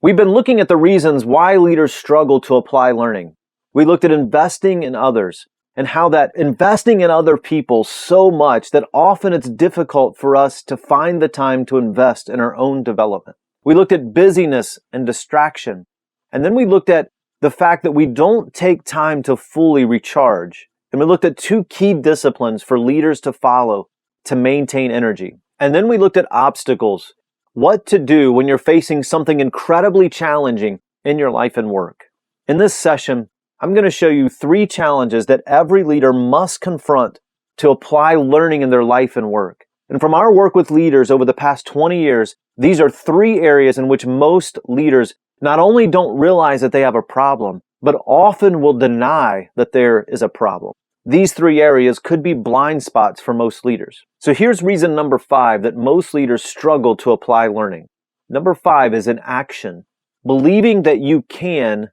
We've been looking at the reasons why leaders struggle to apply learning. We looked at investing in others and how that investing in other people so much that often it's difficult for us to find the time to invest in our own development. We looked at busyness and distraction. And then we looked at the fact that we don't take time to fully recharge. And we looked at two key disciplines for leaders to follow to maintain energy. And then we looked at obstacles. What to do when you're facing something incredibly challenging in your life and work. In this session, I'm going to show you 3 challenges that every leader must confront to apply learning in their life and work. And from our work with leaders over the past 20 years, these are 3 areas in which most leaders not only don't realize that they have a problem, but often will deny that there is a problem. These 3 areas could be blind spots for most leaders. So here's reason number 5 that most leaders struggle to apply learning. Number 5 is inaction. Believing that you can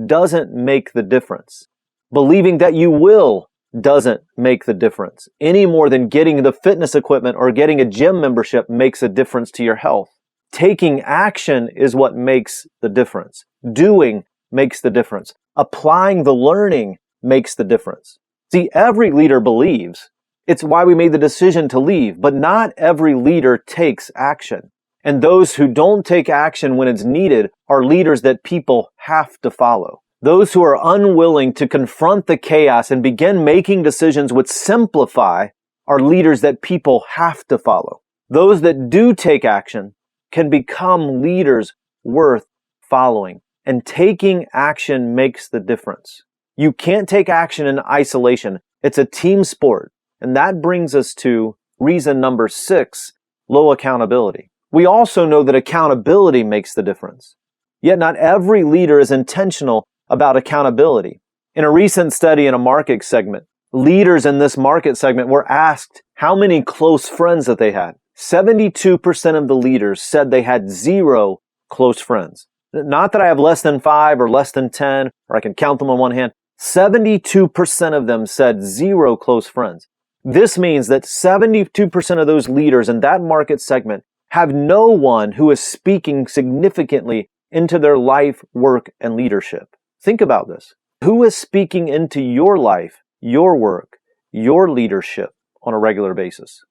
doesn't make the difference. Believing that you will doesn't make the difference any more than getting the fitness equipment or getting a gym membership makes a difference to your health. Taking action is what makes the difference. Doing makes the difference. Applying the learning makes the difference. See, every leader believes. It's why we made the decision to leave, but not every leader takes action. And those who don't take action when it's needed are leaders that people have to follow. Those who are unwilling to confront the chaos and begin making decisions which simplify are leaders that people have to follow. Those that do take action can become leaders worth following. And taking action makes the difference. You can't take action in isolation. It's a team sport. And that brings us to reason number 6, low accountability. We also know that accountability makes the difference. Yet not every leader is intentional about accountability. In a recent study in a market segment, leaders in this market segment were asked how many close friends that they had. 72% of the leaders said they had 0 close friends. Not that I have less than 5 or less than 10, or I can count them on one hand. 72% of them said 0 close friends. This means that 72% of those leaders in that market segment have no one who is speaking significantly into their life, work, and leadership. Think about this. Who is speaking into your life, your work, your leadership on a regular basis?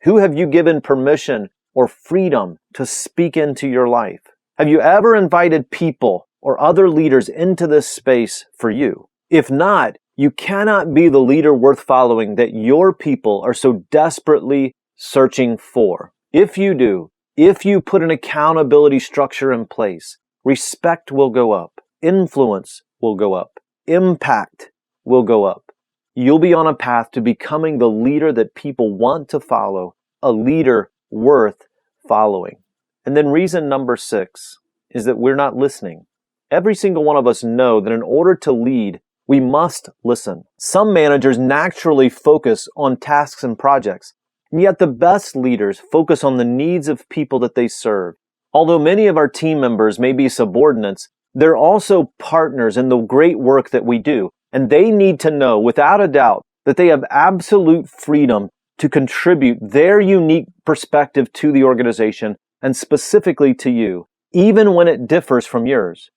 Who have you given permission or freedom to speak into your life? Have you ever invited people or other leaders into this space for you? If not, you cannot be the leader worth following that your people are so desperately searching for. If you do, if you put an accountability structure in place, respect will go up, influence will go up, impact will go up. You'll be on a path to becoming the leader that people want to follow, a leader worth following. And then reason number 6 is that we're not listening. Every single one of us know that in order to lead, we must listen. Some managers naturally focus on tasks and projects, and yet the best leaders focus on the needs of people that they serve. Although many of our team members may be subordinates, they're also partners in the great work that we do, and they need to know without a doubt that they have absolute freedom to contribute their unique perspective to the organization and specifically to you, even when it differs from yours.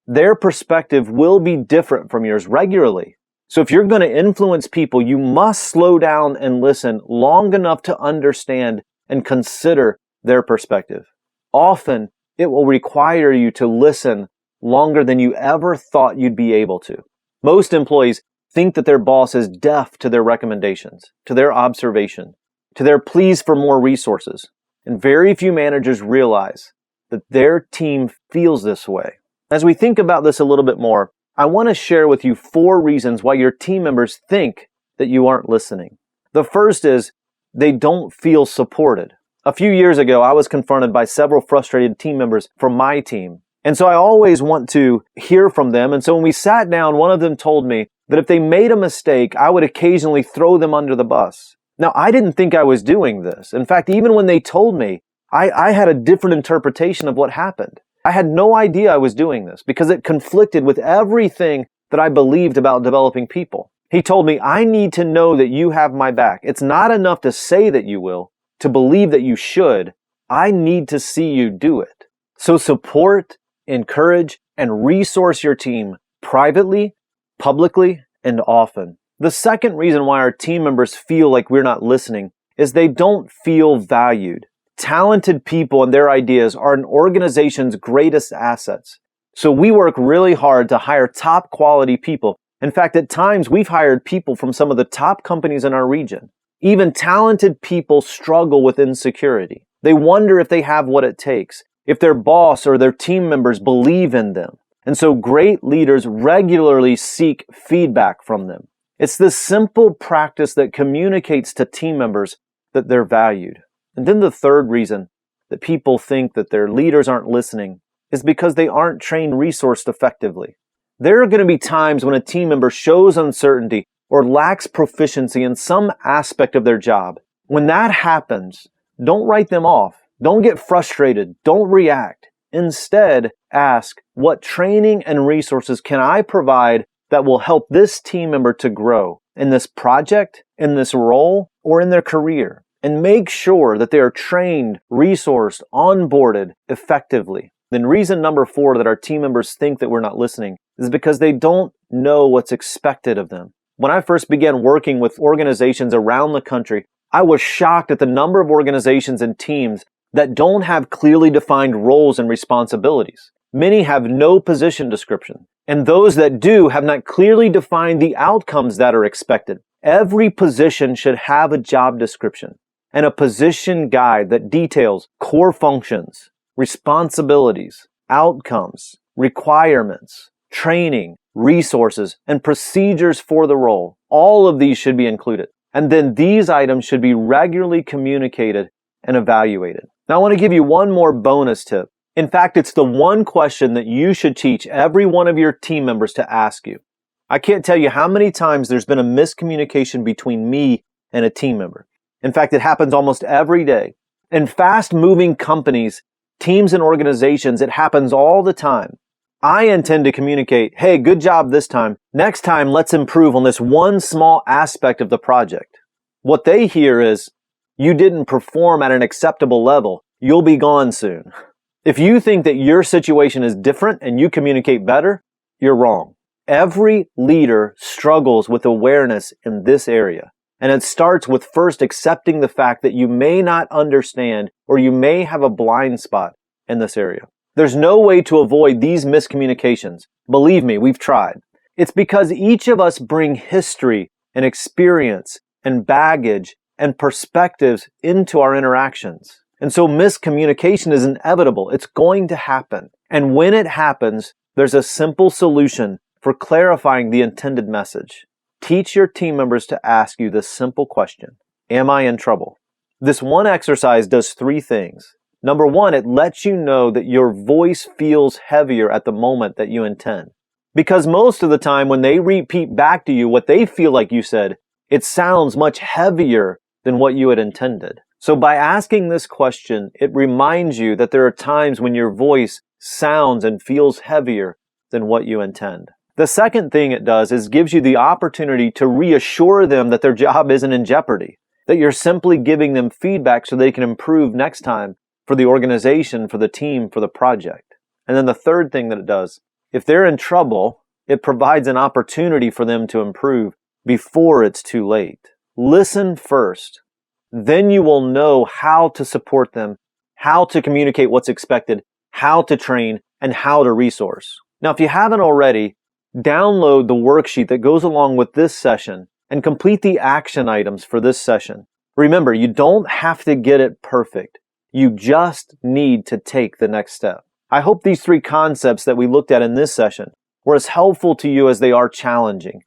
Their perspective will be different from yours regularly. So if you're going to influence people, you must slow down and listen long enough to understand and consider their perspective. Often, it will require you to listen longer than you ever thought you'd be able to. Most employees think that their boss is deaf to their recommendations, to their observation, to their pleas for more resources. And very few managers realize that their team feels this way. As we think about this a little bit more, I want to share with you 4 reasons why your team members think that you aren't listening. The first is they don't feel supported. A few years ago, I was confronted by several frustrated team members from my team. And so I always want to hear from them. And so when we sat down, one of them told me that if they made a mistake, I would occasionally throw them under the bus. Now, I didn't think I was doing this. In fact, even when they told me, I had a different interpretation of what happened. I had no idea I was doing this because it conflicted with everything that I believed about developing people. He told me, I need to know that you have my back. It's not enough to say that you will, to believe that you should. I need to see you do it. So support encourage, and resource your team privately, publicly, and often. The second reason why our team members feel like we're not listening is they don't feel valued. Talented people and their ideas are an organization's greatest assets. So we work really hard to hire top quality people. In fact, at times we've hired people from some of the top companies in our region. Even talented people struggle with insecurity. They wonder if they have what it takes, if their boss or their team members believe in them. And so great leaders regularly seek feedback from them. It's this simple practice that communicates to team members that they're valued. And then the third reason that people think that their leaders aren't listening is because they aren't trained resourced effectively. There are going to be times when a team member shows uncertainty or lacks proficiency in some aspect of their job. When that happens, don't write them off. Don't get frustrated. Don't react. Instead, ask, what training and resources can I provide that will help this team member to grow in this project, in this role, or in their career? And make sure that they are trained, resourced, onboarded effectively. Then reason number 4 that our team members think that we're not listening is because they don't know what's expected of them. When I first began working with organizations around the country, I was shocked at the number of organizations and teams that don't have clearly defined roles and responsibilities. Many have no position description, and those that do have not clearly defined the outcomes that are expected. Every position should have a job description and a position guide that details core functions, responsibilities, outcomes, requirements, training, resources, and procedures for the role. All of these should be included. And then these items should be regularly communicated and evaluated. Now I want to give you one more bonus tip. In fact, it's the one question that you should teach every one of your team members to ask you. I can't tell you how many times there's been a miscommunication between me and a team member. In fact, it happens almost every day. In fast-moving companies, teams and organizations, it happens all the time. I intend to communicate, hey, good job this time. Next time, let's improve on this one small aspect of the project. What they hear is, you didn't perform at an acceptable level. You'll be gone soon. If you think that your situation is different and you communicate better, you're wrong. Every leader struggles with awareness in this area. And it starts with first accepting the fact that you may not understand or you may have a blind spot in this area. There's no way to avoid these miscommunications. Believe me, we've tried. It's because each of us bring history and experience and baggage and perspectives into our interactions. And so miscommunication is inevitable. It's going to happen. And when it happens, there's a simple solution for clarifying the intended message. Teach your team members to ask you this simple question: am I in trouble? This one exercise does 3 things. Number 1, it lets you know that your voice feels heavier at the moment that you intend. Because most of the time when they repeat back to you what they feel like you said, it sounds much heavier than what you had intended. So by asking this question, it reminds you that there are times when your voice sounds and feels heavier than what you intend. The second thing it does is gives you the opportunity to reassure them that their job isn't in jeopardy, that you're simply giving them feedback so they can improve next time for the organization, for the team, for the project. And then the third thing that it does, if they're in trouble, it provides an opportunity for them to improve before it's too late. Listen first. Then you will know how to support them, how to communicate what's expected, how to train, and how to resource. Now, if you haven't already, download the worksheet that goes along with this session and complete the action items for this session. Remember, you don't have to get it perfect. You just need to take the next step. I hope these 3 concepts that we looked at in this session were as helpful to you as they are challenging.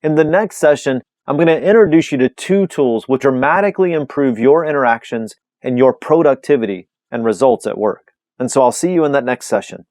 In the next session, I'm going to introduce you to 2 tools which dramatically improve your interactions and your productivity and results at work. And so I'll see you in that next session.